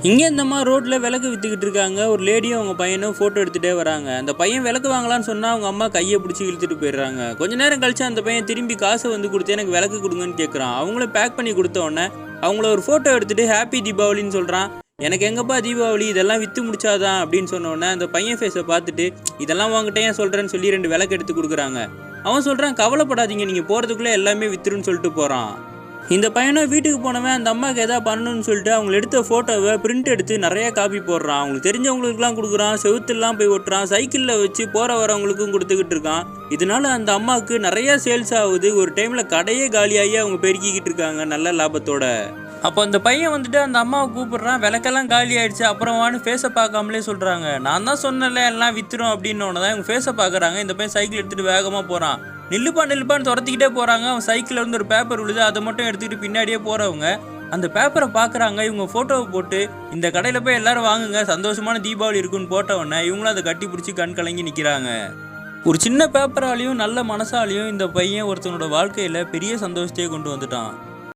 இங்கே இந்த மாதிரி ரோட்டில் விளக்கு விற்றுக்கிட்டு இருக்காங்க. ஒரு லேடியும் அவங்க பையனும் ஃபோட்டோ எடுத்துகிட்டே வராங்க. அந்த பையன் விளக்கு வாங்கலான்னு சொன்னால் அவங்க அம்மா கையை பிடிச்சி இழுத்துட்டு போயிடுறாங்க. கொஞ்ச நேரம் கழிச்சு அந்த பையன் திரும்பி காசை வந்து கொடுத்து எனக்கு விளக்கு கொடுங்கன்னு கேட்குறான். அவங்களும் பேக் பண்ணி கொடுத்த உடனே அவங்கள ஒரு ஃபோட்டோ எடுத்துகிட்டு ஹாப்பி தீபாவளின்னு சொல்கிறான். எனக்கு எங்கப்பா தீபாவளி, இதெல்லாம் விற்று முடிச்சாதான் அப்படின்னு சொன்ன உடனே அந்த பையன் ஃபேஸை பார்த்துட்டு இதெல்லாம் வாங்கிட்டே ஏன் சொல்கிறேன்னு சொல்லி 2 விளக்கு எடுத்து கொடுக்குறாங்க. அவன் சொல்கிறான், கவலைப்படாதீங்க, நீங்கள் போகிறதுக்குள்ளே எல்லாமே விற்றுருன்னு சொல்லிட்டு போகிறான். இந்த பையனும் வீட்டுக்கு போனவன் அந்த அம்மாவுக்கு எதாவது பண்ணணும்னு சொல்லிட்டு அவங்க எடுத்த ஃபோட்டோவை பிரிண்ட் எடுத்து நிறைய காப்பி போடுறான். அவங்களுக்கு தெரிஞ்சவங்களுக்குலாம் கொடுக்குறான், செவுத்துலாம் போய் ஒட்டுறான், சைக்கிளில் வச்சு போகிற வரவங்களுக்கும் கொடுத்துக்கிட்டு இருக்கான். இதனால அந்த அம்மாவுக்கு நிறைய சேல்ஸ் ஆகுது. ஒரு டைமில் கடையே காலியாகி அவங்க பெருக்கிக்கிட்டு இருக்காங்க நல்ல லாபத்தோட. அப்போ அந்த பையன் வந்துட்டு அந்த அம்மாவை கூப்பிடுறான். விளக்கெல்லாம் காலி ஆயிடுச்சு, அப்புறமானு ஃபேஸை பார்க்காமலே சொல்கிறாங்க. நான் தான் சொன்னல எல்லாம் வித்துரும் அப்படின்னு தான் இவங்க ஃபேஸை பார்க்குறாங்க. இந்த பையன் சைக்கிள் எடுத்துகிட்டு வேகமாக போகிறான். நில்லுப்பான்னு துரத்திக்கிட்டே போகிறாங்க. அவன் சைக்கிளில் வந்து ஒரு பேப்பர் விழுது, அதை மட்டும் எடுத்துக்கிட்டு பின்னாடியே போகிறவங்க அந்த பேப்பரை பார்க்குறாங்க. இவங்க ஃபோட்டோவை போட்டு இந்த கடையில் போய் எல்லோரும் வாங்குங்க, சந்தோஷமான தீபாவளி இருக்குன்னு போட்டவொடனே இவங்களும் அதை கட்டி பிடிச்சி கண் கலங்கி நிற்கிறாங்க. ஒரு சின்ன பேப்பராலையும் நல்ல மனசாலையும் இந்த பையன் ஒருத்தனோட வாழ்க்கையில் பெரிய சந்தோஷத்தையே கொண்டு வந்துட்டான்.